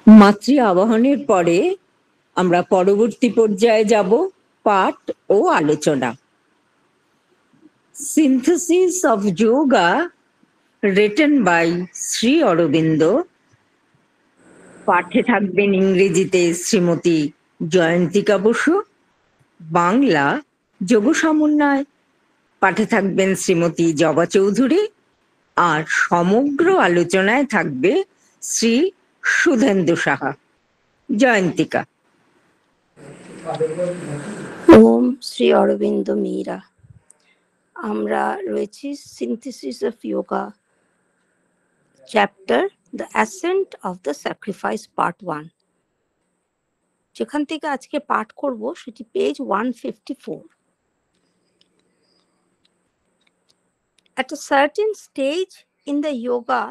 মাতৃ আবাহনের পরে আমরা পরবর্তী পর্যায়ে যাব, পাঠ ও আলোচনা। Synthesis of yoga written by Shri Aurobindo. পাঠে থাকবেন ইংরেজিতে শ্রীমতী জয়ন্তিকা বসু, বাংলা যোগ সমন্বয় পাঠে থাকবেন শ্রীমতী জবা চৌধুরী, আর সমগ্র আলোচনায় থাকবে শ্রী সুধেন্দু সাহা। জয়ন্তিকা। ওম শ্রী অরবিন্দ মীরা। আমরা রয়েছি synthesis of yoga, chapter the accent of the sacrifice, part 1। যেখান থেকে আজকে পাঠ করব সেটি page 154। At a certain stage in the yoga,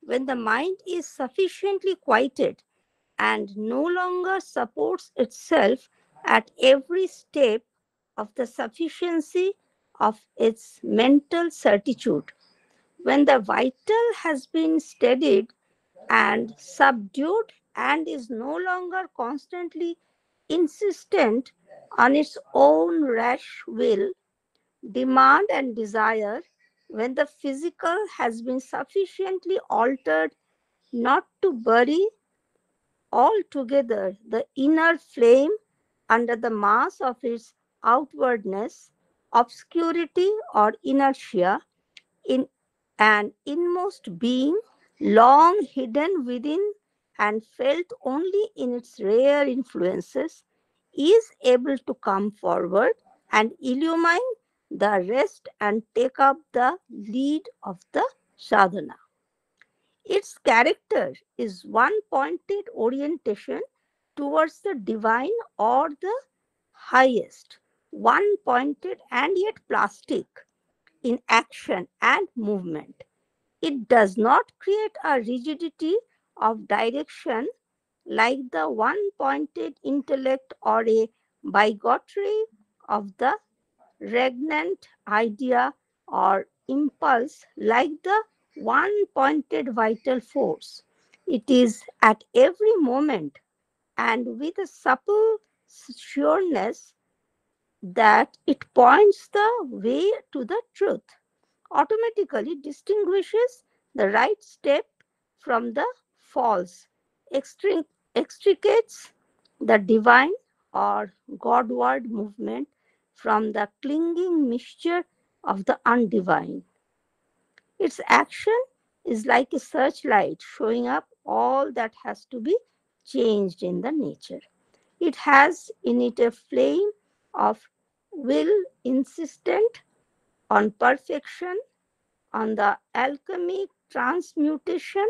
when the mind is sufficiently quieted and no longer supports itself at every step of the sufficiency of its mental certitude, when the vital has been steadied and subdued and is no longer constantly insistent on its own rash will, demand and desire, when the physical has been sufficiently altered not to bury altogether the inner flame under the mass of its outwardness, obscurity, or inertia, in an inmost being long hidden within and felt only in its rare influences, is able to come forward and illumine the rest and take up the lead of the sadhana. Its character is one-pointed orientation towards the divine or the highest, one-pointed and yet plastic in action and movement. It does not create a rigidity of direction like the one-pointed intellect or a bigotry of the regnant idea or impulse like the one-pointed vital force. It is at every moment and with a supple sureness that it points the way to the truth, automatically distinguishes the right step from the false, extricates the divine or Godward movement from the clinging mixture of the undivine. Its action is like a searchlight showing up all that has to be changed in the nature. It has in it a flame of will insistent on perfection, on the alchemic transmutation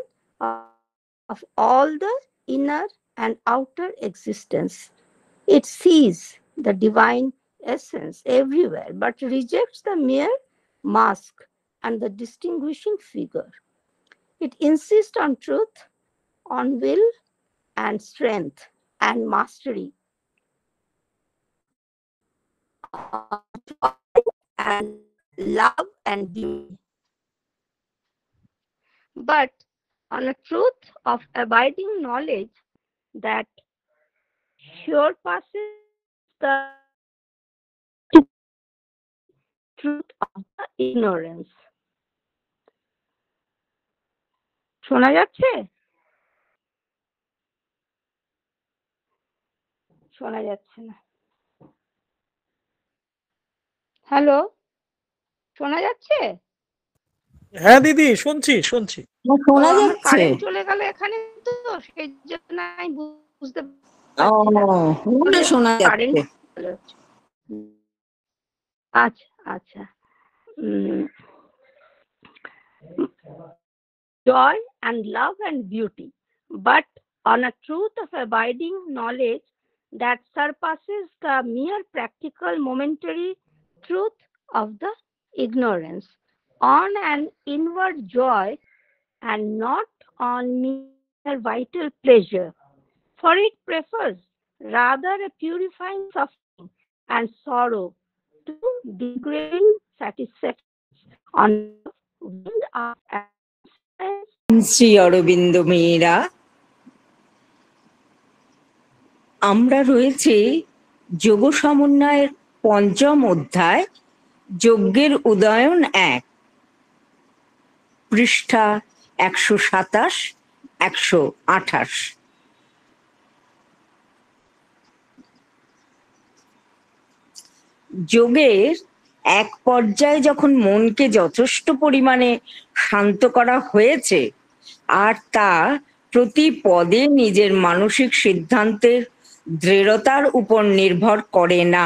of all the inner and outer existence. It sees the divine essence everywhere, but rejects the mere mask and the distinguishing figure. It insists on truth, on will and strength and mastery, on joy and love and beauty. But on a truth of abiding knowledge that surpasses the truth of the ignorance. শোনা যাচ্ছে? শোনা যাচ্ছে না। Hello, শোনা যাচ্ছে? হ্যাঁ দিদি, শুনছি। শোনা যাচ্ছে? কারেন্ট চলে গেল এখানে, তো সেই জন্য আমি বুঝতে শোনা যাচ্ছে। আচ্ছা আচ্ছা। Joy and love and beauty, but on a truth of abiding knowledge that surpasses the mere practical momentary truth of the ignorance, on an inward joy and not on mere vital pleasure, for it prefers rather a purifying suffering and sorrow to degrading satisfaction on wind up and Shri Aurobindo মেয়েরা, আমরা রয়েছি যোগ সমন্বয়ের পঞ্চম অধ্যায়, যজ্ঞের উদয়ন 1, পৃষ্ঠা 127, 128। যোগের এক পর্যায়ে যখন মনকে যথেষ্ট পরিমাণে শান্ত করা হয়েছে আর তা প্রতি পদে নিজের মানসিক সিদ্ধান্তের দৃঢ়তার উপর নির্ভর করে না,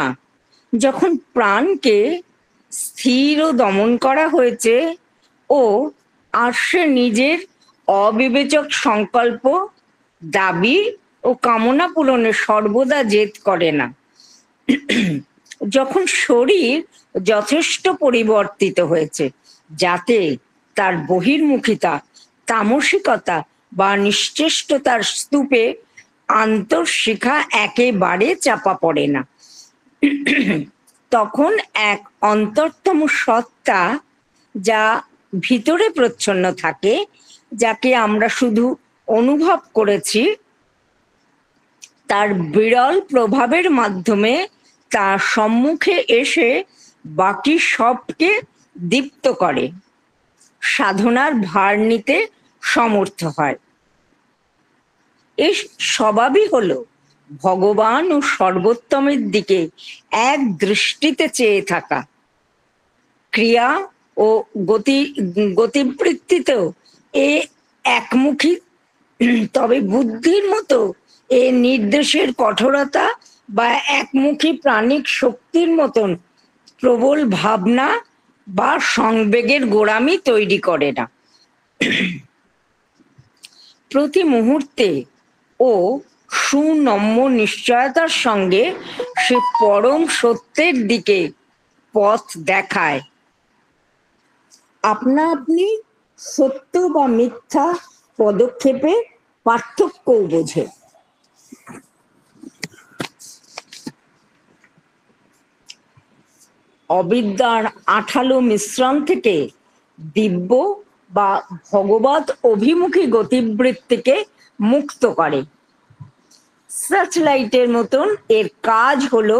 যখন প্রাণকে স্থির ও দমন করা হয়েছে ও আর সে নিজের অবিবেচক সংকল্প, দাবি ও কামনা পূরণে সর্বদা জেদ করে না, যখন শরীর যথেষ্ট পরিবর্তিত হয়েছে যাতে তার বহির্মুখিতা, তামসিকতা বা নিশ্চেষ্টতার স্তূপে আন্তঃশিখা একেবারে চাপা পড়ে না, তখন এক অন্তরতম সত্তা যা ভিতরে প্রচ্ছন্ন থাকে, যাকে আমরা শুধু অনুভব করেছি, তার বিরল প্রভাবের মাধ্যমে তার সম্মুখে এসে বাকি সবকে দীপ্ত করে, সাধনার ভার নিতে সমর্থ হয়। এই স্বভাবই হলো ভগবান ও সর্বোত্তমের দিকে এক দৃষ্টিতে চেয়ে থাকা। ক্রিয়া ও গতিবৃত্তিতেও এ একমুখী, তবে বুদ্ধির মতো এ নির্দেশের কঠোরতা বা একমুখী প্রাণিক শক্তির মতন প্রবল ভাবনা বা সংবেগের গোড়ামি তৈরি করে না। প্রতি মুহূর্তে ও সুনম্য নিশ্চয়তার সঙ্গে সে পরম সত্যের দিকে পথ দেখায়। আপনা আপনি সত্য বা মিথ্যা পদক্ষেপে পার্থক্যও বোঝে। অবিদ্যার আঠালো মিশ্রণ থেকে দিব্য বা ভগবত অভিমুখী গতিবৃত্তিকে মুক্ত করে। সার্চ লাইটের মতন এর কাজ হলো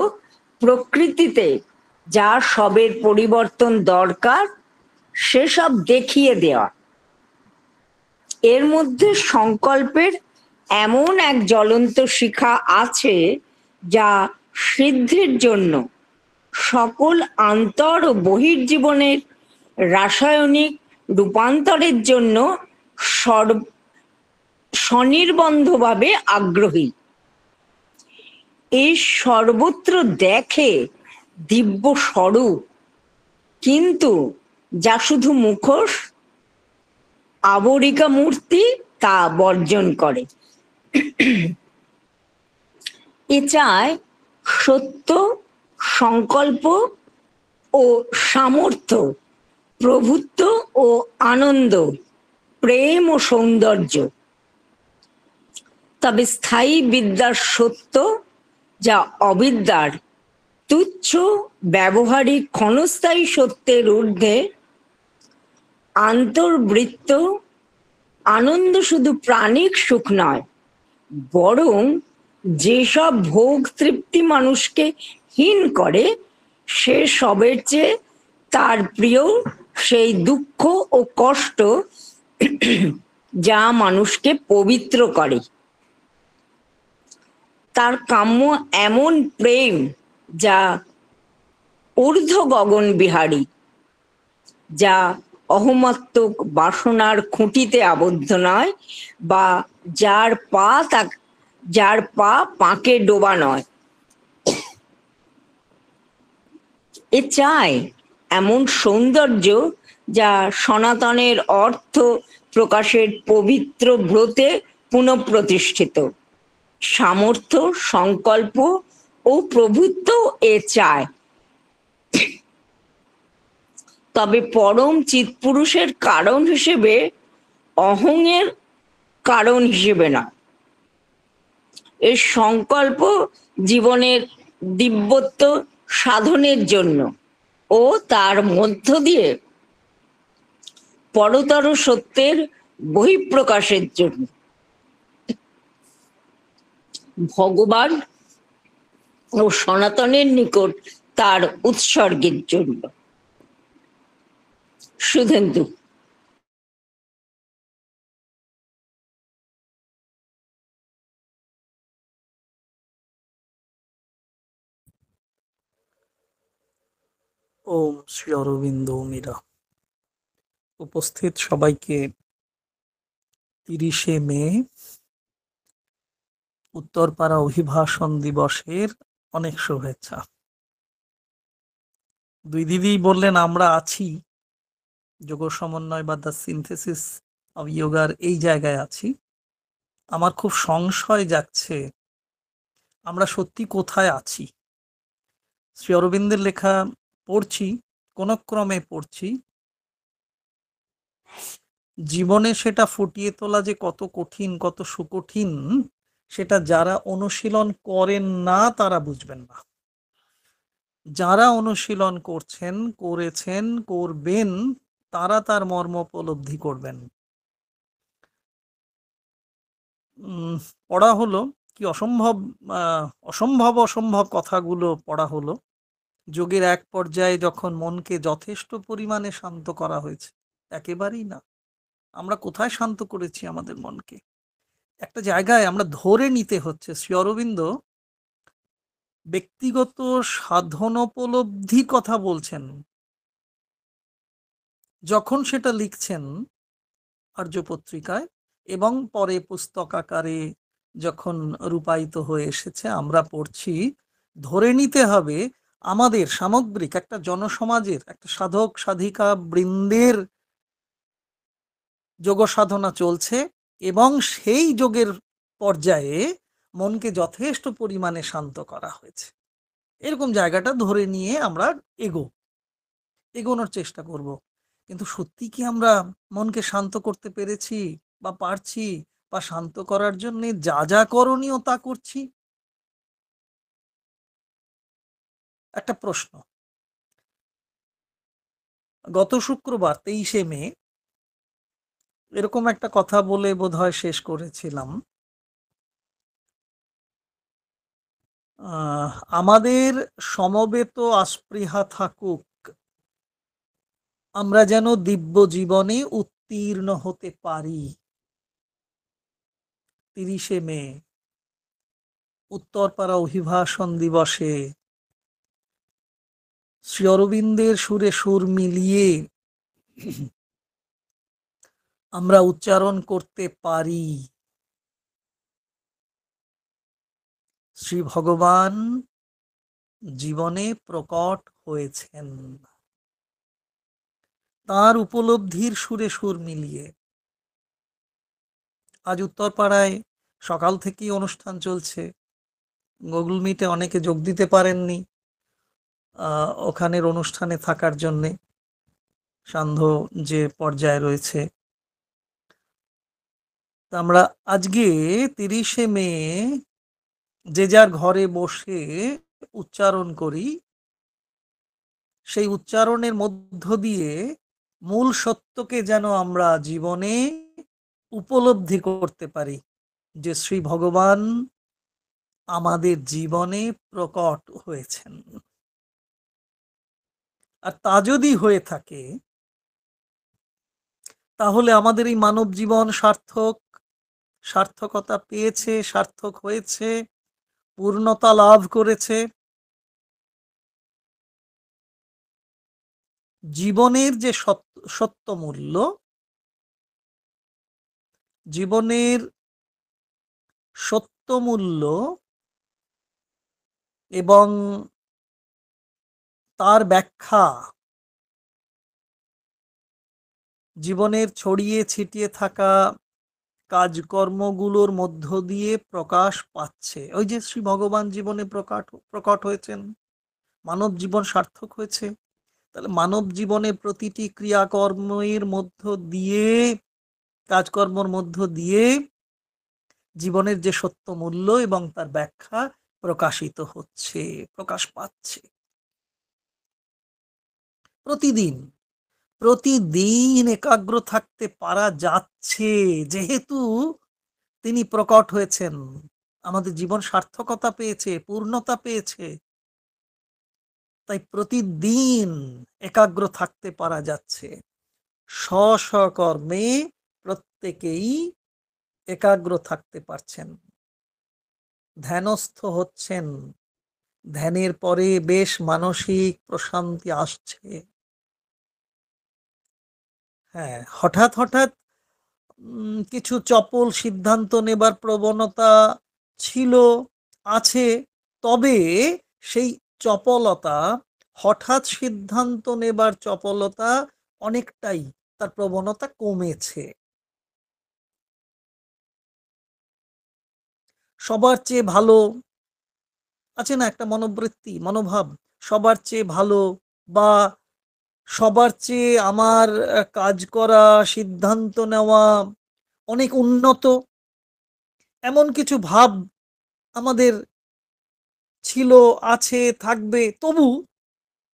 প্রকৃতিতে যা সবের পরিবর্তন দরকার সেসব দেখিয়ে দেওয়া। এর মধ্যে সংকল্পের এমন এক জ্বলন্ত শিখা আছে যা সিদ্ধির জন্য সকল আন্তর ও বহির্জীবনের রাসায়নিক রূপান্তরের জন্য স্বনির্বন্ধভাবে আগ্রহী। এই সর্বত্র দেখে দিব্য স্বরূপ, কিন্তু যা শুধু মুখোশ, আবরিকা মূর্তি, তা বর্জন করে। এ চায় সত্য, সংকল্প ও সামর্থ্য, প্রভুত্ব ও আনন্দ, প্রেম ও সৌন্দর্য। তবে স্থায়ী বিদ্যার সত্য, যা অবিদ্যার তুচ্ছ ব্যবহারিক ক্ষণস্থায়ী সত্যের ঊর্ধ্বে, আন্তর্বৃত্ত আনন্দ শুধু প্রাণিক সুখ নয়, বরং যেসব ভোগ তৃপ্তি মানুষকে হীন করে, সে সবের চেয়ে তার প্রিয় সেই দুঃখ ও কষ্ট যা মানুষকে পবিত্র করে। তার কাম্য এমন প্রেম যা ঊর্ধ্ব গগন বিহারী, যা অহমাত্মক বাসনার খুঁটিতে আবদ্ধ নয়, বা যার পা পাকে ডোবা নয়। এ চায় এমন সৌন্দর্য যা সনাতনের অর্থ প্রকাশের পবিত্র ব্রতে পুনঃপ্রতিষ্ঠিত। সামর্থ্য, সংকল্প ও প্রভুত্ব এ চায়, তবে পরম চিৎপুরুষের কারণ হিসেবে, অহংয়ের কারণ হিসেবে না। এর সংকল্প জীবনের দিব্যত্ব সাধনের জন্য ও তার মধ্য দিয়ে পরতর সত্যের বহিঃপ্রকাশের জন্য। ভগবান ও সনাতনের নিকট তার উৎসর্গের জন্য। সুধেন্দু। ওম শ্রী অরবিন্দ মীরা। উপস্থিত সবাইকে 30শে মে উত্তরপাড়া অভিভাষণ দিবসের অনেক শুভেচ্ছা। দুই দিদি বললেন আমরা আছি যোগ সমন্বয় বা দ্য সিনথেসিস অব যোগার এই জায়গায় আছি। আমার খুব সংশয় যাচ্ছে আমরা সত্যি কোথায় আছি। শ্রী অরবিন্দের লেখা পড়ছি, কোন ক্রমে পড়ছি। জীবনে সেটা ফুটিয়ে তোলা যে কত কঠিন, কত সুকঠিন, সেটা যারা অনুশীলন করেন না তারা বুঝবেন না। যারা অনুশীলন করছেন, করেছেন, করবেন, তারা তার মর্ম উপলব্ধি করবেন। পড়া হলো কি অসম্ভব অসম্ভব কথাগুলো পড়া হলো। যোগের এক পর্যায়ে যখন মনকে যথেষ্ট পরিমাণে শান্ত করা হয়েছে, একেবারেই না। আমরা কোথায় শান্ত করেছি আমাদের মনকে? একটা জায়গায় আমরা ধরে নিতে হচ্ছে। শ্রী অরবিন্দ ব্যক্তিগত সাধনোপলব্ধির কথা বলছেন, যখন সেটা লিখছেন আর্য পত্রিকায় এবং পরে পুস্তক আকারে যখন রূপায়িত হয়ে এসেছে, আমরা পড়ছি। ধরে নিতে হবে আমাদের সামগ্রিক একটা জনসমাজের, একটা সাধক সাধিকা বৃন্দের যোগ সাধনা চলছে এবং সেই যোগের পর্যায়ে মনকে যথেষ্ট পরিমাণে শান্ত করা হয়েছে। এরকম জায়গাটা ধরে নিয়ে আমরা এগোনোর চেষ্টা করব। কিন্তু সত্যি কি আমরা মনকে শান্ত করতে পেরেছি বা পারছি, বা শান্ত করার জন্য যা যা করণীয় তা করছি? একটা প্রশ্ন। গত শুক্রবার 23শে মে এরকম একটা কথা বলে বোধহয় শেষ করেছিলাম। আমাদের সমবেত আস্পৃহা থাকুক, আমরা যেন দিব্য জীবনে উত্তীর্ণ হতে পারি। 30শে মে উত্তরপাড়া অভিভাষণ দিবসে শ্রী অরবিন্দের সুরে সুর মিলিয়ে আমরা উচ্চারণ করতে পারি, শ্রী ভগবান জীবনে প্রকট হয়েছেন। তার উপলব্ধির সুরে সুর মিলিয়ে আজ উত্তরপাড়ায় সকাল থেকেই অনুষ্ঠান চলছে। গুগল মিটে অনেকে যোগ দিতে পারেননি ওখানের অনুষ্ঠানে থাকার জন্যে, সান্ধ্য যে পর্যায়ে রয়েছে। আমরা আজকে 30শে মে যে যার ঘরে বসে উচ্চারণ করি, সেই উচ্চারণের মধ্য দিয়ে মূল সত্যকে যেন আমরা জীবনে উপলব্ধি করতে পারি যে শ্রী ভগবান আমাদের জীবনে প্রকট হয়েছেন। আর তা যদি হয়ে থাকে, তাহলে আমাদের এই মানব জীবন সার্থকতা পেয়েছে, সার্থক হয়েছে, পূর্ণতা লাভ করেছে। জীবনের যে সত্য মূল্য, জীবনের সত্য মূল্য এবং তার ব্যাখ্যা জীবনের ছড়িয়ে ছিটিয়ে থাকা কাজকর্মগুলোর মধ্য দিয়ে প্রকাশ পাচ্ছে। ওই যে শ্রী ভগবান জীবনে প্রকট হয়েছেন, মানব জীবন সার্থক হয়েছে। তাহলে মানব জীবনে প্রতিটি ক্রিয়াকর্মের মধ্য দিয়ে, কাজকর্মের মধ্য দিয়ে জীবনের যে সত্য মূল্য এবং তার ব্যাখ্যা প্রকাশিত হচ্ছে, প্রকাশ পাচ্ছে। প্রতিদিন একাগ্র থাকতে পারা যাচ্ছে, যেহেতু তিনি প্রকট হয়েছেন। আমাদের জীবন সার্থকতা পেয়েছে, পূর্ণতা পেয়েছে। তাই প্রতিদিন একাগ্র থাকতে পারা যাচ্ছে। স্ব কর্মে প্রত্যেকেই একাগ্র থাকতে পারছেন, ধ্যানস্থ হচ্ছেন। ধ্যানের পরে বেশ মানসিক প্রশান্তি আসছে। হ্যাঁ, হঠাৎ হঠাৎ কিছু চপল সিদ্ধান্ত নেবার প্রবণতা ছিল, আছে। তবে সেই চপলতা, হঠাৎ সিদ্ধান্ত নেবার চপলতা অনেকটাই তার প্রবণতা কমেছে। সবার চেয়ে ভালো আছে না একটা মনোবৃত্তি, মনোভাব, সবার চেয়ে ভালো বা সবার চেয়ে আমার কাজ করা, সিদ্ধান্ত নেওয়া অনেক উন্নত, এমন কিছু ভাব আমাদের ছিল, আছে, থাকবে। তবু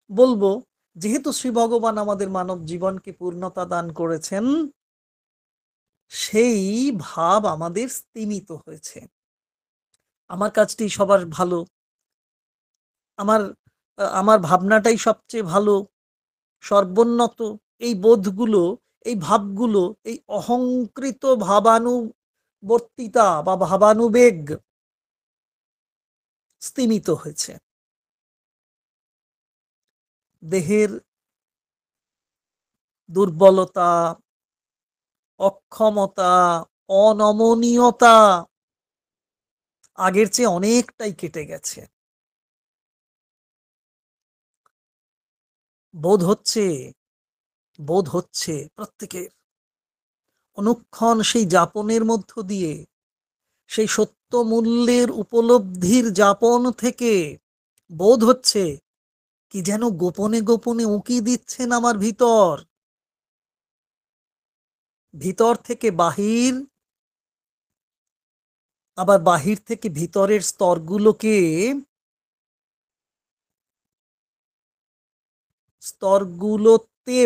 বলবো, যেহেতু শ্রী ভগবান আমাদের মানব জীবনকে পূর্ণতা দান করেছেন, সেই ভাব আমাদের স্তিমিত হয়েছে। আমার কাজটি সবার ভালো, আমার আমার ভাবনাটাই সবচেয়ে ভালো, সর্বোন্নত, এই বোধগুলো, এই ভাবগুলো, এই অহংকৃত ভাবানুবর্তিতা বা ভাবানুবেগ স্তিমিত হয়েছে। দেহের দুর্বলতা, অক্ষমতা, অনমনীয়তা আগের চেয়ে অনেকটাই কেটে গেছে। বোধ হচ্ছে বোধ হচ্ছে প্রত্যেকের অনুক্ষণ সেই যাপনের মধ্য দিয়ে, সেই সত্য মূল্যের উপলব্ধির যাপন থেকে বোধ হচ্ছে কি যেন গোপনে গোপনে উঁকি দিচ্ছেন আমার ভিতর, ভিতর থেকে বাহির, আবার বাহির থেকে ভিতরের স্তরগুলোতে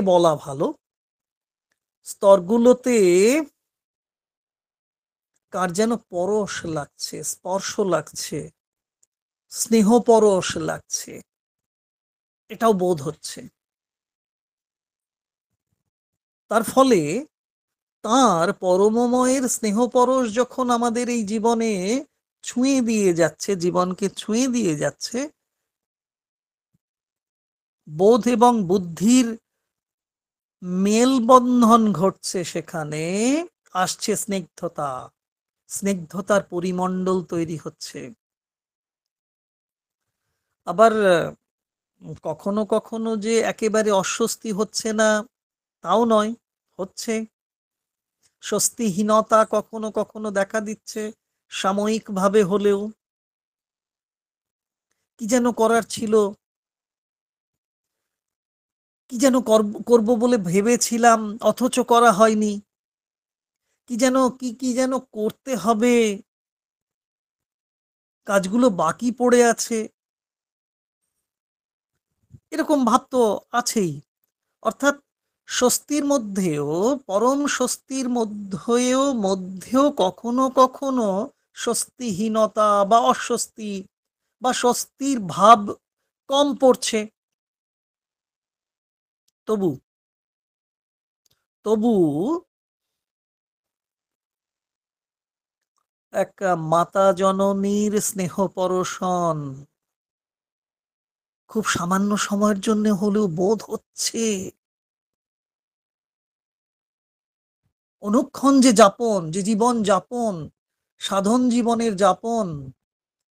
বলা ভালো, স্তরগুলোতে কার যেন পরশ লাগছে, স্পর্শ লাগছে, স্নেহ পরশ লাগছে, এটাও বোধ হচ্ছে। তার ফলে তার পরমময়ের স্নেহ পরশ যখন আমাদের এই জীবনে ছুঁয়ে দিয়ে যাচ্ছে, জীবনকে ছুঁয়ে দিয়ে যাচ্ছে, বোধ এবং বুদ্ধির মেলবন্ধন ঘটছে, সেখানে আসছে স্নিগ্ধতা, স্নিগ্ধতার পরিমণ্ডল তৈরি হচ্ছে। আবার কখনো কখনো যে একেবারে অস্বস্তি হচ্ছে না তাও নয়, হচ্ছে। স্বস্তিহীনতা কখনো কখনো দেখা দিচ্ছে, সাময়িকভাবে হলেও। কি যেন করার ছিল, কি যেন করব বলে ভেবেছিলাম, অথচ করা হয়নি। কি যেন কি যেন করতে হবে, কাজগুলো বাকি পড়ে আছে, এরকম ভাব তো আছেই। অর্থাৎ স্বস্তির মধ্যেও, পরম স্বস্তির মধ্যেও কখনো কখনো স্বস্তিহীনতা বা অস্বস্তি বা স্বস্তির ভাব কম পড়ছে। তবু তবু এক মাতা জননীর স্নেহ পরশন খুব সামান্য সময়ের জন্য হলেও বোধ হচ্ছে। অনুক্ষণ যে যাপন, যে জীবন যাপন, সাধন জীবনের যাপন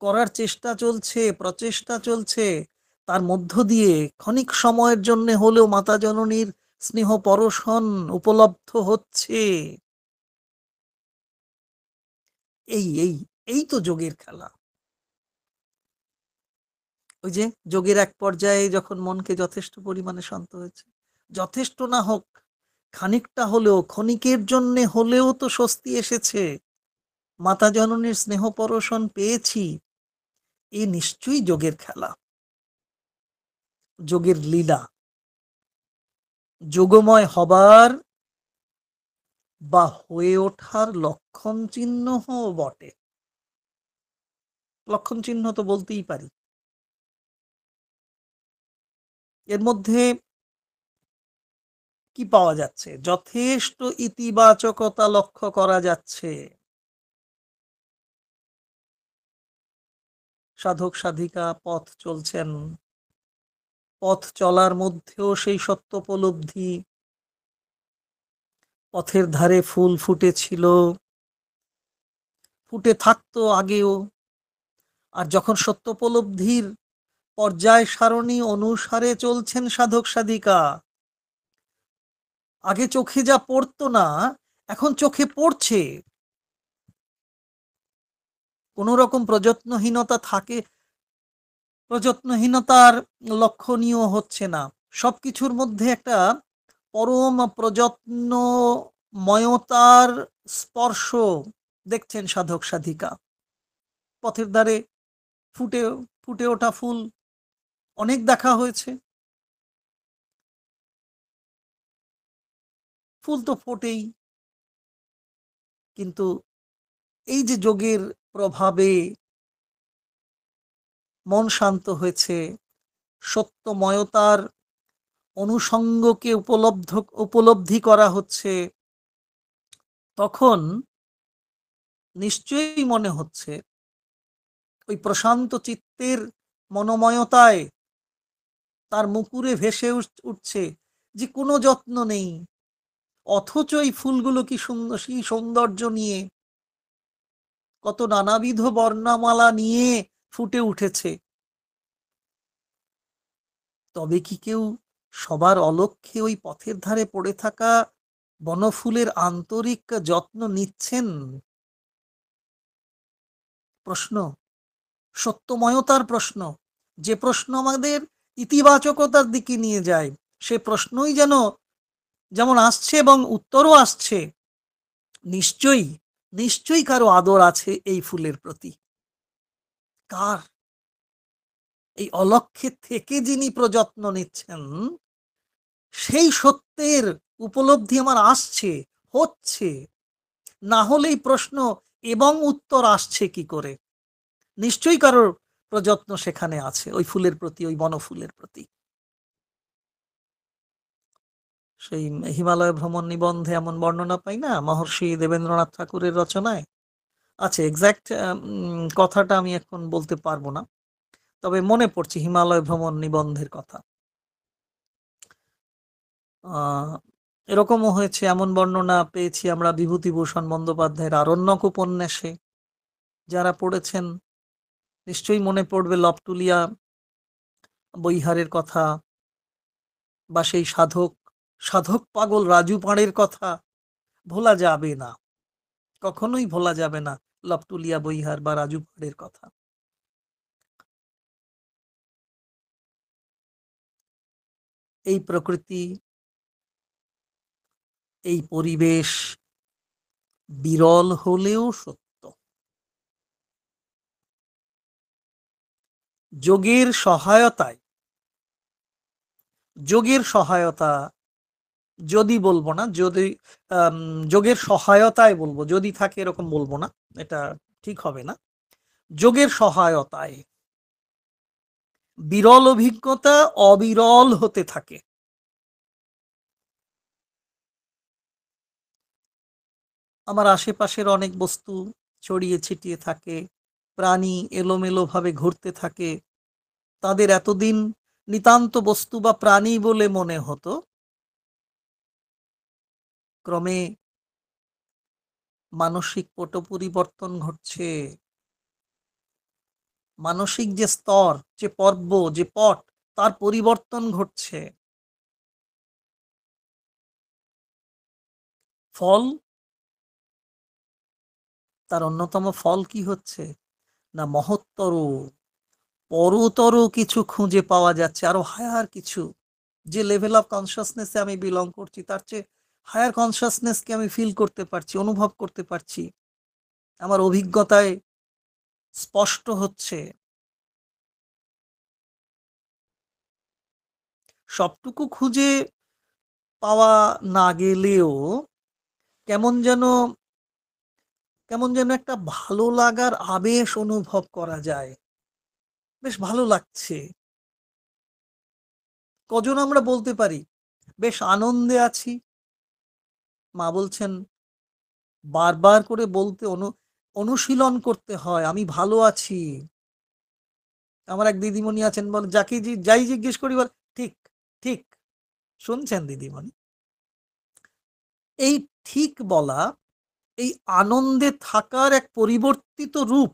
করার চেষ্টা চলছে, প্রচেষ্টা চলছে, তার মধ্য দিয়ে ক্ষণিক সময়ের জন্য হলেও মাতা জননীর স্নেহ পরশন উপলব্ধ হচ্ছে। এই এই এই তো যোগের খেলা। ওই যে যোগের এক পর্যায়ে যখন মনকে যথেষ্ট পরিমাণে শান্ত হয়েছে, যথেষ্ট না হোক, খানিকটা হলেও, ক্ষণিকের জন্য হলেও তো স্বস্তি এসেছে, মাতা জননীর স্নেহ পরশন পেয়েছি, এ নিশ্চয়ই যোগের খেলা, যোগের লীলা, যোগময় হবার বা হয়ে ওঠার লক্ষণ চিহ্ন বটে। লক্ষণ চিহ্ন তো বলতেই পারি। এর মধ্যে কি পাওয়া যাচ্ছে? যথেষ্ট ইতিবাচকতা লক্ষ্য করা যাচ্ছে। সাধক সাধিকা পথ চলছেন, পথ চলার মধ্যেও সেই সত্যোপলব্ধি, পথের ধারে ফুল ফুটেছিল, ফুটে থাকতো আগেও। আর যখন সত্যোপলব্ধির পর্যায় সারণী অনুসারে চলছেন সাধক সাধিকা, আগে চোখে যা পড়তো না এখন চোখে পড়ছে। কোন রকম প্রযত্নহীনতার লক্ষণীয় হচ্ছে না। সবকিছুর মধ্যে একটা পরম প্রযত্নময়তার স্পর্শ দেখছেন সাধক সাধিকা। পথের ধারে ফুটে ফুটে ওঠা ফুল অনেক দেখা হয়েছে, ফুল তো ফোটেই, কিন্তু এই যে যোগের প্রভাবে মন শান্ত হয়েছে, সত্যময়তার অনুষঙ্গকে উপলব্ধি করা হচ্ছে, তখন নিশ্চয়ই মনে হচ্ছে ওই প্রশান্ত চিত্তের মনোময়তায় তার মুকুরে ভেসে উঠছে যে কোনো যত্ন নেই, অথচ এই ফুলগুলো কি সুন্দর, সেই সৌন্দর্য নিয়ে, কত নানাবিধ বর্ণমালা নিয়ে ফুটে উঠেছে। তবে কি কেউ সবার অলক্ষ্যে ওই পথের ধারে পড়ে থাকা বনফুলের আন্তরিক যত্ন নিচ্ছেন? প্রশ্ন, সত্যময়তার প্রশ্ন, যে প্রশ্ন আমাদের ইতিবাচকতার দিকে নিয়ে যায়, সে প্রশ্নই যেমন আসছে এবং উত্তরও আসছে। নিশ্চয়ই নিশ্চয়ই কারো আদর আছে এই ফুলের প্রতি। কার? এই অলক্ষ্যে থেকে যিনি প্রযত্ন নিচ্ছেন, সেই সত্যের উপলব্ধি আমার আসছে, হচ্ছে। না হলেই প্রশ্ন এবং উত্তর আসছে কি করে? নিশ্চয়ই কারোর প্রযত্ন সেখানে আছে ওই ফুলের প্রতি, ওই বনফুলের প্রতি। সেই হিমালয় ভ্রমণ নিবন্ধে এমন বর্ণনা পাই না, মহর্ষি দেবেন্দ্রনাথ ঠাকুরের রচনায় আছে। এক্সাক্ট কথাটা আমি এখন বলতে পারবো না, তবে মনে পড়ছে হিমালয় ভ্রমণ নিবন্ধের কথা। এরকমও হয়েছে, এমন বর্ণনা পেয়েছি আমরা বিভূতিভূষণ বন্দ্যোপাধ্যায়ের আরণ্যক উপন্যাসে। যারা পড়েছেন নিশ্চয়ই মনে পড়বে লবটুলিয়া বৈহারের কথা, বা সেই সাধক পাগল রাজু পাঁড়ের কথা। ভোলা যাবে না, কখনোই ভোলা যাবে না লবটুলিয়া বৈহার বা রাজু পাঁড়ের কথা। এই প্রকৃতি, এই পরিবেশ বিরল হলেও সত্য। যোগের সহায়তা যদি বলবো না, যদি যোগের সহায়তায় বলবো, যদি থাকে এরকম বলবো না, এটা ঠিক হবে না। যোগের সহায়তায় বিরল অভিজ্ঞতা অবিরল হতে থাকে। আমার আশেপাশের অনেক বস্তু ছড়িয়ে ছিটিয়ে থাকে, প্রাণী এলোমেলো ভাবে ঘুরতে থাকে। তাদের এতদিন নিতান্ত বস্তু বা প্রাণী বলে মনে হতো, ক্রমে মানসিক পট পরিবর্তন ঘটছে। মানসিক যে স্তর, যে পর্ব, যে পট, তার পরিবর্তন ঘটছে। ফল, তার অন্যতম ফল কি হচ্ছে না, মহত্তর পরতর কিছু খুঁজে পাওয়া যাচ্ছে, আরো হায়ার কিছু। যে লেভেল অফ কনসিয়াসনেসে আমি বিলং করছি, তার চেয়ে হায়ার কনসিয়াসনেসকে আমি ফিল করতে পারছি, অনুভব করতে পারছি, আমার অভিজ্ঞতায় স্পষ্ট হচ্ছে। সবটুকু খুঁজে পাওয়া না গেলেও কেমন যেন কেমন যেন একটা ভালো লাগার আবেশ অনুভব করা যায়, বেশ ভালো লাগছে। কজন আমরা বলতে পারি বেশ আনন্দে আছি? মা বলছেন বারবার করে বলতে অনুশীলন করতে হয়, আমি ভালো আছি। আমার এক দিদিমণি আছেন, বল যাকে যাই জিজ্ঞেস করি বল ঠিক ঠিক। শুনছেন দিদিমণি? এই ঠিক বলা, এই আনন্দে থাকার এক পরিবর্তিত রূপ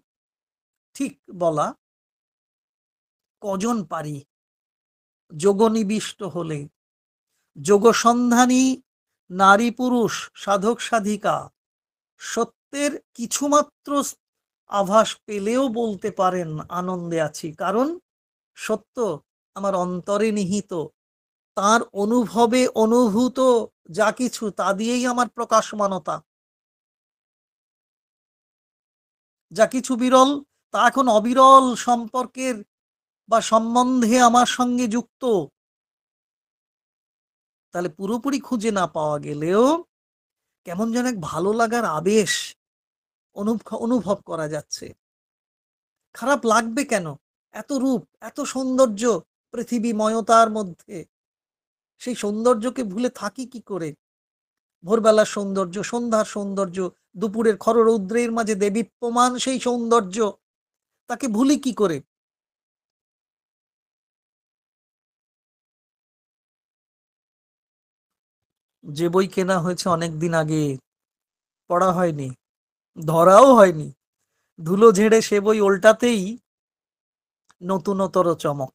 ঠিক বলা কজন পারি? যোগনিবিষ্ট হলে, যোগসন্ধানী নারী পুরুষ সাধক সাধিকা সত্যের কিছুমাত্র আভাস পেলেও বলতে পারেন আনন্দে আছি, কারণ সত্য আমার অন্তরে নিহিত, তার অনুভবে অনুভূত যা কিছু তা দিয়েই আমার প্রকাশমানতা। যা কিছু বিরল তা এখন অবিরল সম্পর্কের বা সম্বন্ধে আমার সঙ্গে যুক্ত। তাহলে পুরোপুরি খুঁজে না পাওয়া গেলেও কেমন যেন এক ভালো লাগার আবেশ অনুভব করা যাচ্ছে। খারাপ লাগবে কেন? এত রূপ, এত সৌন্দর্য পৃথিবীময়তার মধ্যে, সেই সৌন্দর্যকে ভুলে থাকি কি করে? ভোরবেলার সৌন্দর্য, সন্ধ্যার সৌন্দর্য, দুপুরের খররৌদ্রের মাঝে দেদীপ্যমান সেই সৌন্দর্য, তাকে ভুলি কি করে? যে বই কেনা হয়েছে অনেক দিন আগে, পড়া হয়নি, ধরাও হয়নি, ধুলো ঝেড়ে সে বই ওল্টাতেই নতুনতর চমক।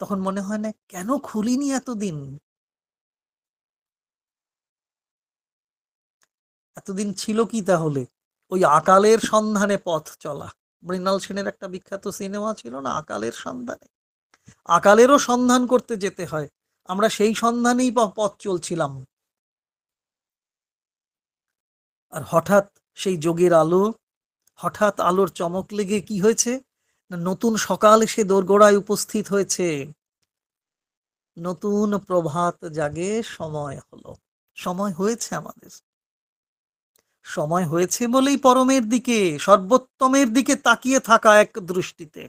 তখন মনে হয় না কেন খুলিনি এতদিন? এতদিন ছিল কি তাহলে? ওই আকালের সন্ধানে পথ চলা। মৃণাল সেনের একটা বিখ্যাত সিনেমা ছিল না, আকালের সন্ধানে? আকালেরও সন্ধান করতে যেতে হয়, আমরা সেই সন্ধানেই পথ চলছিলাম। আর হঠাৎ সেই যোগের আলো, হঠাৎ আলোর চমক লেগে কি হয়েছে? নতুন সকাল এসে দোরগোড়ায় উপস্থিত হয়েছে। নতুন প্রভাত জাগে, সময় হলো। সময় হয়েছে আমাদের, সময় হয়েছে বলেই পরমের দিকে, সর্বোত্তমের দিকে তাকিয়ে থাকা এক দৃষ্টিতে।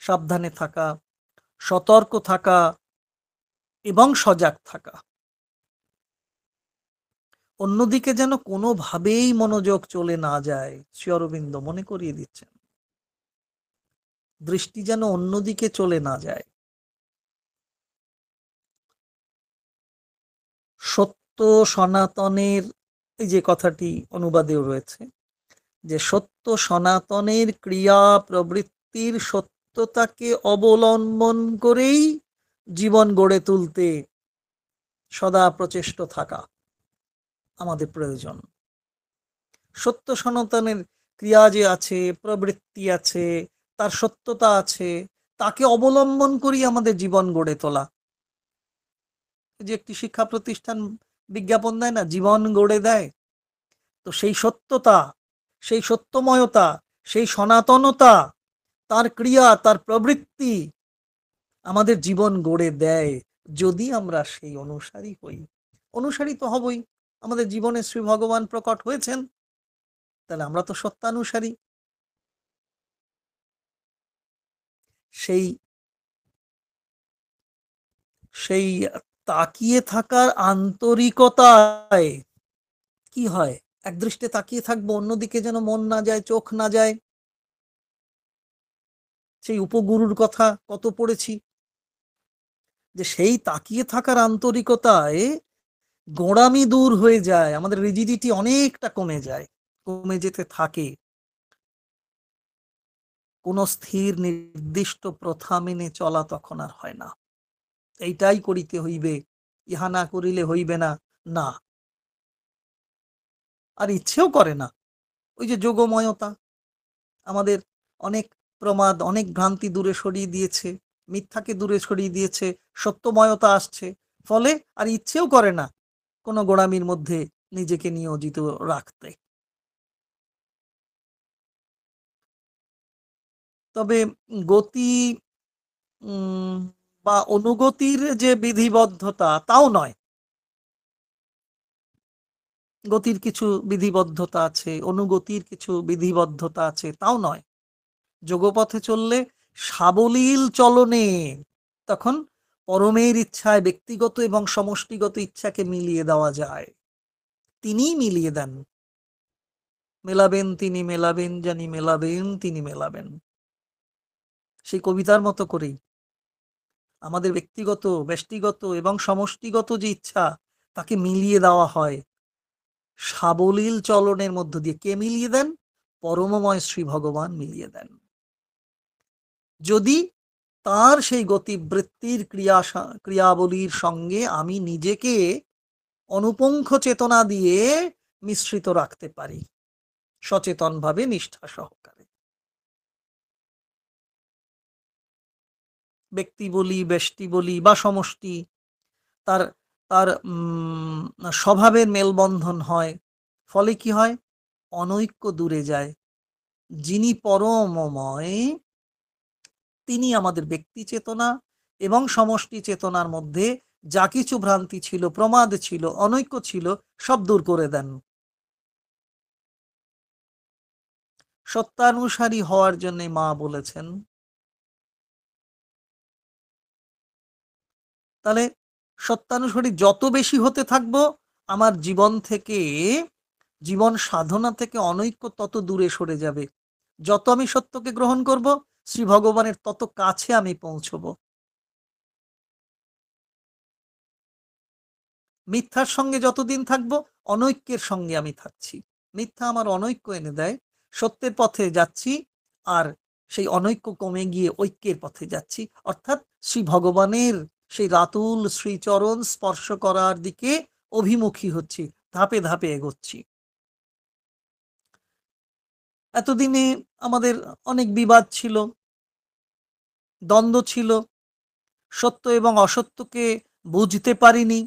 সাবধানে থাকা, সতর্ক থাকা এবং সজাগ থাকা। অন্যদিকে যেন কোনোভাবেই মনোযোগ চলে না যায়। শ্রী অরবিন্দ মনে করিয়ে দিচ্ছেন, দৃষ্টি যেন অন্যদিকে চলে না যায়। সত্য সনাতনের এই যে কথাটি অনুবাদেও রয়েছে, যে সত্য সনাতনের ক্রিয়া প্রবৃত্তির সত্যতাকে অবলম্বন করেই জীবন গড়ে তুলতে সদা প্রচেষ্ট থাকা আমাদের প্রয়োজন। সত্য সনাতনের ক্রিয়া যে আছে, প্রবৃত্তি আছে, তার সত্যতা আছে, তাকে অবলম্বন করেই আমাদের জীবন গড়ে তোলা। যে একটি শিক্ষা প্রতিষ্ঠান বিজ্ঞাপন দেয় না, জীবন গড়ে দেয়, তো সেই সত্যতা, সেই সত্যময়তা, সেই সনাতনতা, তার ক্রিয়া, তার প্রবৃত্তি আমাদের জীবন গড়ে দেয়, যদি আমরা সেই অনুসারী হই। অনুসারী তো হবই, আমাদের জীবনে শ্রী ভগবান প্রকট হয়েছেন, তাহলে আমরা তো সত্যানুসারী। সেই সেই তাকিয়ে থাকার আন্তরিকতায় কি হয়? এক দৃষ্টে তাকিয়ে থাকবো, অন্যদিকে যেন মন না যায়, চোখ না যায়। সেই উপগুরুর কথা কত পড়েছি, যে সেই তাকিয়ে থাকার আন্তরিকতায় গোঁড়ামি দূর হয়ে যায়, আমাদের রিজিডিটি অনেকটা কমে যায়, কমে যেতে থাকে। কোনো স্থির নির্দিষ্ট প্রথা মেনে চলা তখন আর হয় না। এইটাই করিতে হইবে, ইহা না করিলে হইবে না, না। আর ইচ্ছেও করে না। ওই যে যোগময়তা আমাদের অনেক প্রমাদ, অনেক ভ্রান্তি দূরে সরিয়ে দিয়েছে, মিথ্যাকে দূরে সরিয়ে দিয়েছে, সত্যময়তা আসছে, ফলে আর ইচ্ছেও করে না কোনো গোড়ামির মধ্যে নিজেকে নিয়োজিত রাখতে। তবে গতি বা অনুগতির যে বিধিবদ্ধতা, তাও নয়। গতির কিছু বিধিবদ্ধতা আছে, অনুগতির কিছু বিধিবদ্ধতা আছে, তাও নয়। যোগপথে চললে সাবলীল চলনে তখন পরমের ইচ্ছায় ব্যক্তিগত এবং সমষ্টিগত ইচ্ছাকে মিলিয়ে দেওয়া যায়। তিনিই মিলিয়ে দেন। মেলাবেন তিনি মেলাবেন, জানি মেলাবেন তিনি মেলাবেন। সেই কবিতার মতো করেই আমাদের ব্যক্তিগত, ব্যষ্টিগত এবং সমষ্টিগত যে ইচ্ছা তাকে মিলিয়ে দেওয়া হয় সাবলীল চলনের মধ্য দিয়ে। কে মিলিয়ে দেন? পরমময় শ্রী ভগবান মিলিয়ে দেন। যদি তার সেই গতিবৃত্তির ক্রিয়াবলীর সঙ্গে আমি নিজেকে অনুপঙ্খ চেতনা দিয়ে মিশ্রিত রাখতে পারি, সচেতনভাবে, নিষ্ঠা সহকারে। ব্যক্তি বলি, ব্যষ্টি বলি বা সমষ্টি, তার তার স্বভাবের মেলবন্ধন হয়, ফলে কি হয়? অনৈক্য দূরে যায়। যিনি পরমময় তিনি আমাদের ব্যক্তি চেতনা এবং সমষ্টি চেতনার মধ্যে যা কিছু ভ্রান্তি ছিল, প্রমাদ ছিল, অনৈক্য ছিল, সব দূর করে দেন। সত্যানুসারী হওয়ার জন্য মা বলেছেন। তাহলে সত্যানুসারী যত বেশি হতে থাকবো, আমার জীবন থেকে, জীবন সাধনা থেকে অনৈক্য তত দূরে সরে যাবে। যত আমি সত্যকে গ্রহণ করব, শ্রী ভগবানের তত কাছে আমি পৌঁছব। মিথ্যার সঙ্গে যতদিন থাকব, অনৈক্যের সঙ্গে আমি থাকছি। মিথ্যা আমার অনৈক্য এনে দেয়। সত্যের পথে যাচ্ছি, আর সেই অনৈক্য কমে গিয়ে ঐক্যের পথে যাচ্ছি, অর্থাৎ শ্রী ভগবানের সেই রাতুল শ্রীচরণ স্পর্শ করার দিকে অভিমুখী হচ্ছি, ধাপে ধাপে এগোচ্ছি। এতদিনে আমাদের অনেক বিবাদ ছিল, দ্বন্দ্ব ছিল, সত্য এবং অসত্যকে বুঝতে পারিনি।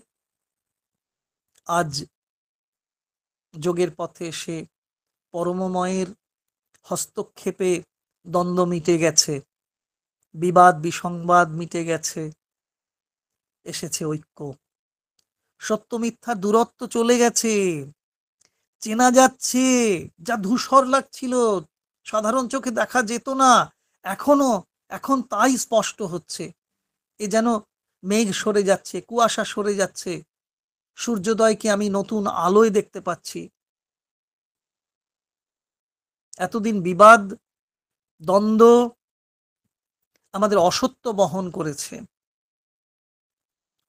আজ যোগের পথে এসে পরমময়ের হস্তক্ষেপে দ্বন্দ্ব মিটে গেছে, বিবাদ বিসংবাদ মিটে গেছে, এসেছে ঐক্য। সত্য মিথ্যা দূরত্ব চলে গেছে, চেনা যাচ্ছে। যা ধূসর লাগছিল, সাধারণ চোখে দেখা যেত না, এখন তাই স্পষ্ট হচ্ছে। এ যেন মেঘ সরে যাচ্ছে, কুয়াশা সরে যাচ্ছে, সূর্যোদয়কে আমি নতুন আলোয় দেখতে পাচ্ছি। এতদিন বিবাদ, দ্বন্দ্ব আমাদের অসত্য বহন করেছে।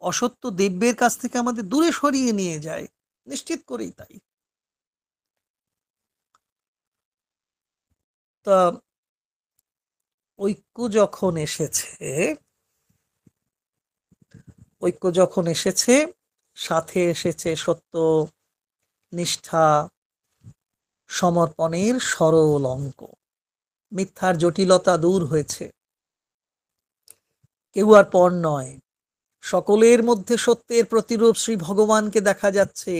অসত্য দিব্যের কাছ থেকে আমাদের দূরে সরিয়ে নিয়ে যায়, নিশ্চিত করেই তাই। তা ঐক্য যখন এসেছে, সাথে এসেছে সত্য, নিষ্ঠা, সমর্পণের সরল অঙ্ক। মিথ্যার জটিলতা দূর হয়েছে। কেউ আর পর নয়, সকলের মধ্যে সত্যের প্রতিরূপ শ্রী ভগবানকে দেখা যাচ্ছে,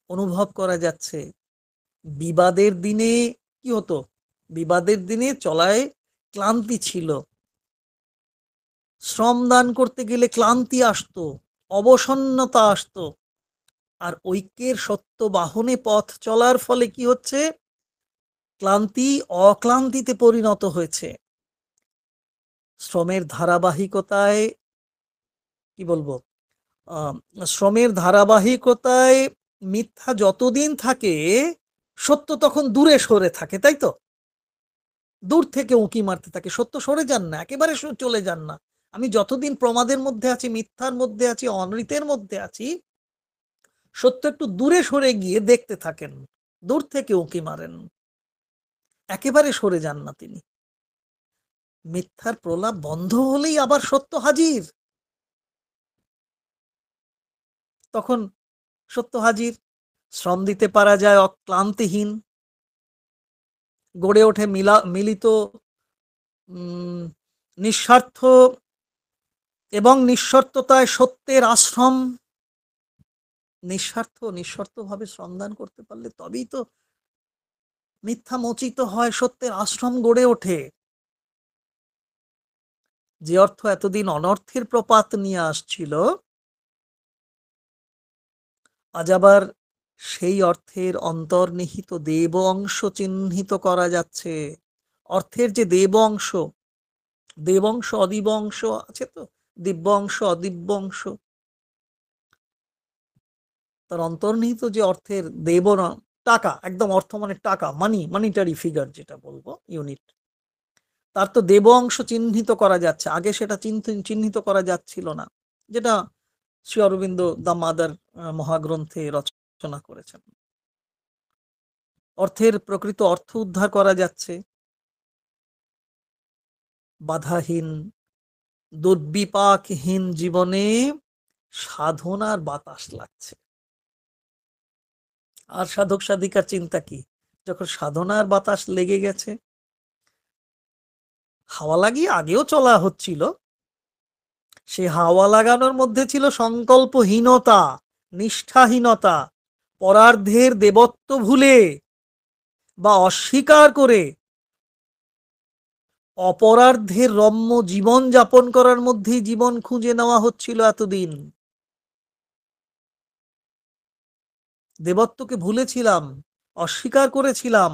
অনুভব করা যাচ্ছে। বিবাদের দিনে কি হতো? বিবাদের দিনে চলায় ক্লান্তি ছিল, শ্রম দান করতে গেলে ক্লান্তি আসতো, অবসন্নতা আসতো। আর ঐক্যের সত্য বাহনে পথ চলার ফলে কি হচ্ছে? ক্লান্তি অক্লান্তিতে পরিণত হয়েছে। শ্রমের ধারাবাহিকতায়, কি বলবো, শ্রমের ধারাবাহিকতায় মিথ্যা যতদিন থাকে, সত্য তখন দূরে সরে থাকে, তাই তো? দূর থেকে উঁকি মারতে থাকে, সত্য সরে যান না, একেবারে চলে যান না। আমি যতদিন প্রমাদের মধ্যে আছি, মিথ্যার মধ্যে আছি, অনৃতের মধ্যে আছি, সত্য একটু দূরে সরে গিয়ে দেখতে থাকেন, দূর থেকে উঁকি মারেন, একেবারে সরে যান না তিনি। মিথ্যার প্রলাপ বন্ধ হলেই আবার সত্য হাজির, তখন সত্য হাজির। শ্রম দিতে পারা যায় অক্লান্তিহীন, গড়ে ওঠে মিলিত নিঃস্বার্থ এবং নিঃশর্ততায় সত্যের আশ্রম। নিঃস্বার্থভাবে শ্রমদান করতে পারলে তবেই তো মিথ্যা মোচিত হয়, সত্যের আশ্রম গড়ে ওঠে। যে অর্থ এতদিন অনর্থের প্রপাত নিয়ে আসছিল, আজ আবার সেই অর্থের অন্তর্নিহিত দেব অংশ চিহ্নিত করা যাচ্ছে। অর্থের যে দেব অংশ, দেব অংশ অদিব্য অংশ আছে তো, দিব্য অংশ অদিব্য অংশ, তার অন্তর্নিহিত যে অর্থের দেব টাকা, একদম অর্থ মানে টাকা, মানি, মানিটারি ফিগার যেটা বলবো, ইউনিট, তার তো দেব অংশ চিহ্নিত করা যাচ্ছে। আগে সেটা চিহ্নিত করা যাচ্ছিল না, যেটা শ্রী অরবিন্দ দ্য মাদার মহাগ্রন্থে রচনা করেছেন। অর্থের প্রকৃত অর্থ উদ্ধার করা যাচ্ছে, বাধাহীন দুর্বিপাকহীন জীবনে সাধনার বাতাস লাগছে। আর সাধক সাধিকার চিন্তা কি, যখন সাধনার বাতাস লেগে গেছে, হাওয়া লাগিয়ে আগেও চলা হচ্ছিল, সে হাওয়া লাগানোর মধ্যে ছিল সংকল্পহীনতা, নিষ্ঠাহীনতা, পরার্ধের দেবত্ব ভুলে বা অস্বীকার করে অপরার্ধের রম্য জীবন যাপন করার মধ্যেই জীবন খুঁজে নেওয়া হচ্ছিল এতদিন। দেবত্বকে ভুলেছিলাম, অস্বীকার করেছিলাম।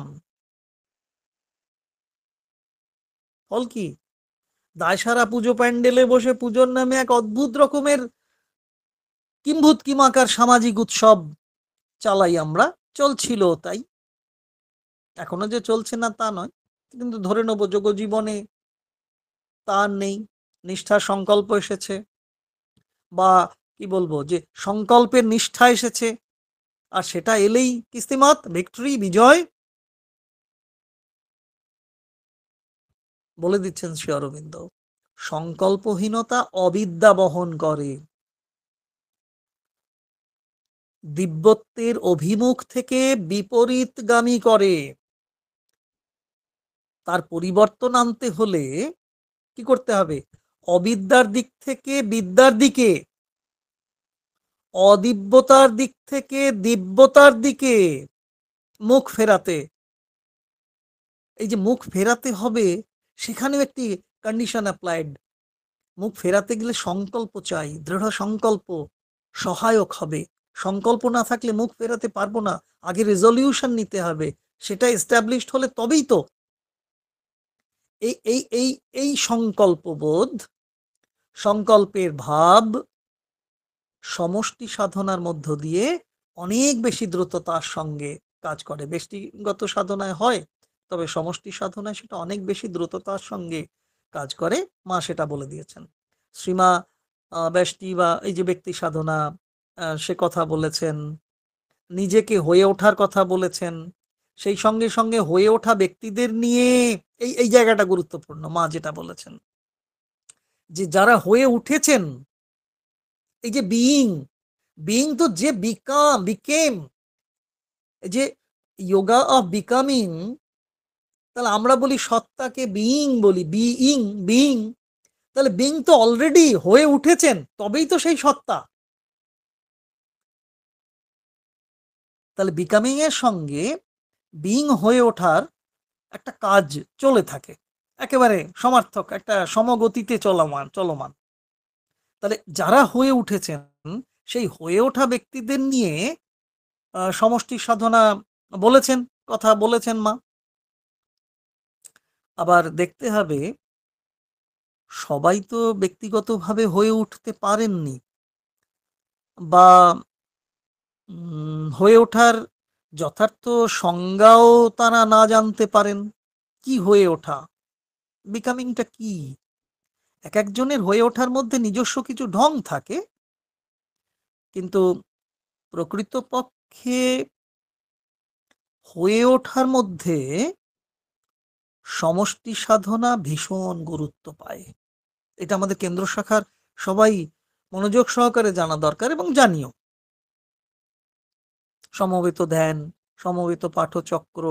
ফল কি? দায়সারা পুজো প্যান্ডেলে বসে পুজোর নামে এক অদ্ভুত রকমের কিম্ভূত কিমাকার সামাজিক উৎসব চালাই আমরা, চলছিল তাই, এখনো যে চলছে না তা নয়, কিন্তু ধরে নেব যোগ জীবনে তা নেই, নিষ্ঠার সংকল্প এসেছে, বা কি বলবো, যে সংকল্পের নিষ্ঠা এসেছে, আর সেটা এলেই কিস্তিমাত, ভিক্টরি, বিজয়। বলে দিচ্ছেন শ্রী অরবিন্দ, সংকল্পহীনতা অবিদ্যা বহন করে, দিব্যত্বের অভিমুখ থেকে বিপরীতগামী করে। তার পরিবর্তন আনতে হলে কি করতে হবে? অবিদ্যার দিক থেকে বিদ্যার দিকে, অদিব্যতার দিক থেকে দিব্যতার দিকে মুখ ফেরাতে। এই যে মুখ ফেরাতে হবে, সেখানেও একটি কন্ডিশন অ্যাপ্লাইড। মুখ ফেরাতে গেলে সংকল্প চাই, দৃঢ় সংকল্প সহায়ক হবে। সংকল্প না থাকলে মুখ ফেরাতে পারবো না, আগে রেজলিউশন নিতে হবে, সেটা এস্টাবলিশড হলে তবেই তো এই এই এই এই সংকল্পবোধ, সংকল্পের ভাব সমষ্টি সাধনার মধ্য দিয়ে অনেক বেশি দ্রুততার সঙ্গে কাজ করে। ব্যক্তিগত সাধনায় হয়, তবে সমষ্টি সাধনায় সেটা অনেক বেশি দ্রুততার সঙ্গে কাজ করে। মা সেটা বলে দিয়েছেন। শ্রীমা ব্যষ্টি বা এই যে ব্যক্তি সাধনা, সে কথা বলেছেন, নিজেকে হয়ে ওঠার কথা বলেছেন, সেই সঙ্গে সঙ্গে হয়ে ওঠা ব্যক্তিদের নিয়ে এই এই জায়গাটা গুরুত্বপূর্ণ। মা যেটা বলেছেন যে যারা হয়ে উঠেছেন, এই যে বিইং, বিইং তো যে বিকেম, যে যোগা অফ বিকামিং, তাহলে আমরা বলি সত্তাকে বিইং বলি, বিইং, তাহলে বিইং তো অলরেডি হয়ে উঠেছেন, তবেই তো সেই সত্তা। তাহলে বিকামিং এর সঙ্গে বিইং হয়ে ওঠার একটা কাজ চলে থাকে, একেবারে সমার্থক, একটা সমগতিতে চলমান। তাহলে যারা হয়ে উঠেছেন, সেই হয়ে ওঠা ব্যক্তিদের নিয়ে সমষ্টি সাধনা বলেছেন, কথা বলেছেন মা। আবার দেখতে হবে, সবাই তো ব্যক্তিগতভাবে হয়ে উঠতে পারেননি, বা হয়ে ওঠার যথার্থ সংজ্ঞাও তারা না জানতে পারেন। কি হয়ে ওঠা, বিকামিংটা কি? এক একজনের হয়ে ওঠার মধ্যে নিজস্ব কিছু ঢং থাকে, কিন্তু প্রকৃতপক্ষে হয়ে ওঠার মধ্যে সমষ্টি সাধনা ভীষণ গুরুত্ব পায়। এটা আমাদের কেন্দ্র শাখার সবাই মনোযোগ সহকারে জানা দরকার, এবং জানিও। সমবেত ধ্যান, সমবেত পাঠচক্র,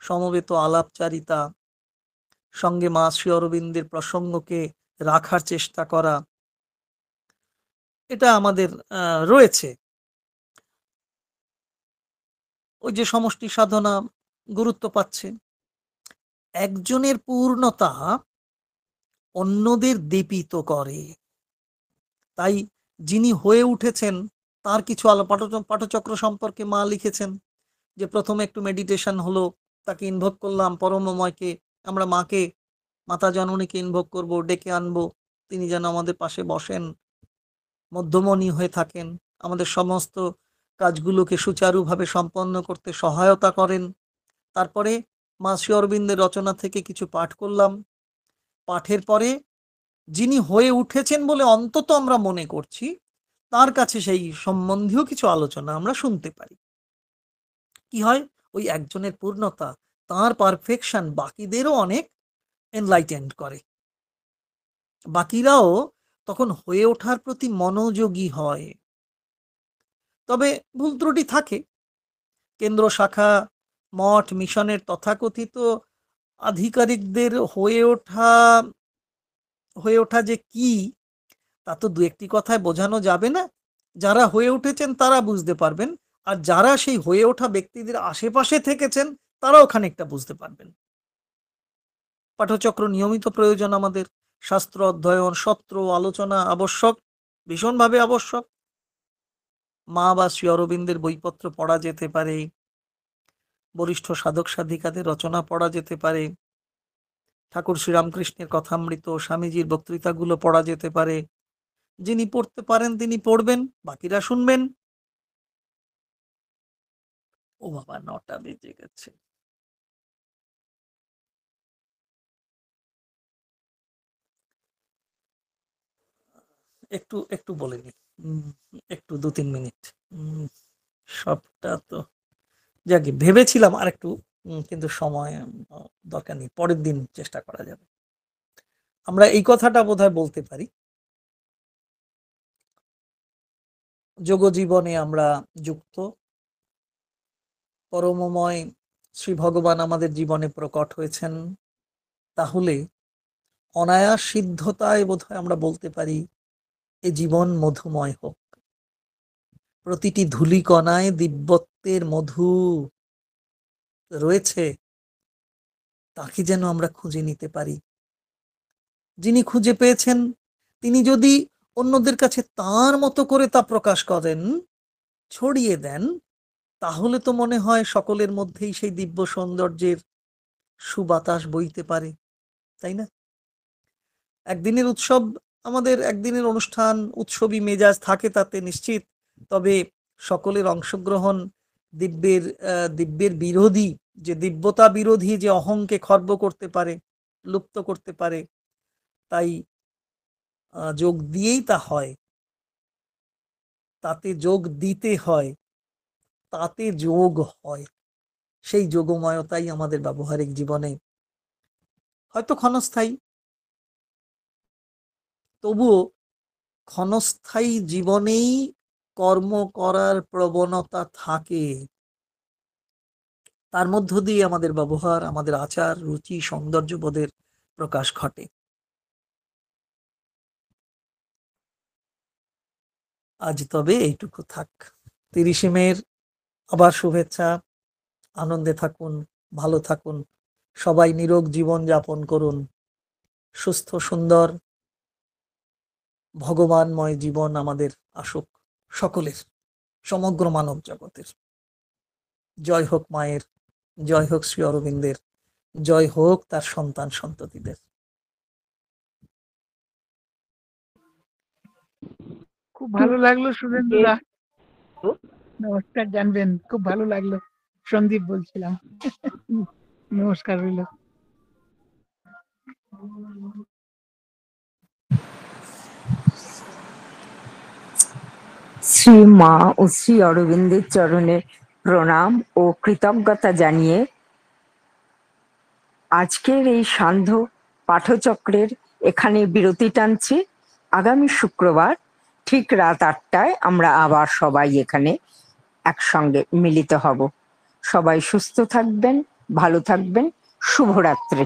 সমবেত আলাপচারিতা, সঙ্গে মা শ্রী অরবিন্দের প্রসঙ্গকে রাখার চেষ্টা করা, এটা আমাদের রয়েছে। ওই যে সমষ্টি সাধনা গুরুত্ব পাচ্ছে, একজনের পূর্ণতা অন্যদের দীপিত করে। তাই যিনি হয়ে উঠেছেন তার কিছু পাঠচক্র সম্পর্কে মা লিখেছেন যে প্রথমে একটু মেডিটেশন হলো, তাকে ইনভোক করলাম, পরমময়কে। আমরা মাকে, মাতা জননীকে ইনভোক করব, ডেকে আনবো, তিনি যেন আমাদের পাশে বসেন, মধ্যমণি হয়ে থাকেন, আমাদের সমস্ত কাজগুলোকে সুচারুভাবে সম্পন্ন করতে সহায়তা করেন। তারপরে মা শ্রী অরবিন্দের রচনা থেকে কিছু পাঠ করলাম। পাঠের পরে যিনি হয়ে উঠেছেন বলে অন্তত আমরা মনে করছি, তার কাছে সেই সম্বন্ধীয় কিছু আলোচনা আমরা শুনতে পারি। কি হয়, ওই একজনের পূর্ণতা, তার পারফেকশন বাকিদেরও অনেক এনলাইটেন্ড করে। বাকিরাও তখন হয়ে ওঠার প্রতি মনোযোগী হয়। তবে ভুল ত্রুটি থাকে। কেন্দ্র, শাখা, মঠ, মিশনের তথাকথিত আধিকারিকদের হয়ে ওঠা যে কি, তা তো দু একটি কথায় বোঝানো যাবে না। যারা হয়ে উঠেছেন তারা বুঝতে পারবেন, আর যারা সেই হয়ে ওঠা ব্যক্তিদের আশেপাশে থেকেছেন তারাও খানিকটা বুঝতে পারবেন। পাঠচক্র নিয়মিত প্রয়োজন আমাদের। শাস্ত্র অধ্যয়ন, সত্র, আলোচনা আবশ্যক, ভীষণভাবে আবশ্যক। মা বা শ্রী অরবিন্দের বইপত্র পড়া যেতে পারে, বরিষ্ঠ সাধক সাধিকাদের রচনা পড়া যেতে পারে, ঠাকুর শ্রীরামকৃষ্ণের কথামৃত, স্বামীজির বক্তৃতাগুলো পড়া যেতে পারে। যিনি পড়তে পারেন তিনি পড়বেন, বাকিরা শুনবেন। ও বাবা, 9টা বেজে গেছে। একটু একটু বলে নি, একটু 2-3 মিনিট। সবটা তো যাকে ভেবেছিলাম আর একটু, কিন্তু সময় দরকার নেই, পরের দিন চেষ্টা করা যাবে। আমরা এই কথাটা বোধহয় বলতে পারি, যোগ জীবনে আমরা যুক্ত, পরমময় শ্রী ভগবান আমাদের জীবনে প্রকট হয়েছেন, তাহলে অনায়াস সিদ্ধতায় বোধহয় আমরা বলতে পারি এ জীবন মধুময় হোক, প্রতিটি ধূলিকণায় দিব্যত্বের মধু রয়েছে, তাকে যেন আমরা খুঁজে নিতে পারি। যিনি খুঁজে পেয়েছেন তিনি যদি অন্যদের কাছে তার মতো করে তা প্রকাশ করেন, ছড়িয়ে দেন, তাহলে তো মনে হয় সকলের মধ্যেই সেই দিব্য সৌন্দর্যের সুবাতাস বইতে পারে, তাই না? একদিনের উৎসব, আমাদের একদিনের অনুষ্ঠান, উৎসবী মেজাজ থাকে তাতে নিশ্চিত। তবে সকলের অংশগ্রহণ দিব্যের বিরোধী, যে দিব্যতা বিরোধী যে অহংকে খর্ব করতে পারে, লুপ্ত করতে পারে, তাই যোগ দিয়েই তা হয়, তাতে যোগ দিতে হয়, তাতে যোগ হয়। সেই যোগময়তাই আমাদের ব্যবহারিক জীবনে হয়তো ক্ষণস্থায়ী, তবুও ক্ষণস্থায়ী জীবনেই কর্ম করার প্রবণতা থাকে। তার মধ্য দিয়ে আমাদের ব্যবহার, আমাদের আচার, রুচি, সৌন্দর্যবোধের প্রকাশ ঘটে। আজ তবে এইটুকু থাক। 30শে মের আবার শুভেচ্ছা। আনন্দে থাকুন, ভালো থাকুন, সবাই নিরোগ জীবন যাপন করুন, সুস্থ সুন্দর ভগবানময় জীবন আমাদের আসুক সকলের, সমগ্র মানব জগতের। জয় হোক মায়ের, জয় হোক শ্রী অরবিন্দের, জয় হোক তার সন্তান সন্ততিদের। খুব ভালো লাগলো সুরেন্দ্রদা, নমস্কার জানবেন, খুব ভালো লাগলো। সন্দীপ বলছিলাম। নমস্কার রইল। শ্রী মা ও শ্রী অরবিন্দের চরণে প্রণাম ও কৃতজ্ঞতা জানিয়ে আজকের এই সান্ধ্য পাঠচক্রের এখানে বিরতি টানছি। আগামী শুক্রবার ঠিক রাত 8টায় আমরা আবার সবাই এখানে একসঙ্গে মিলিত হব। সবাই সুস্থ থাকবেন, ভালো থাকবেন, শুভরাত্রি।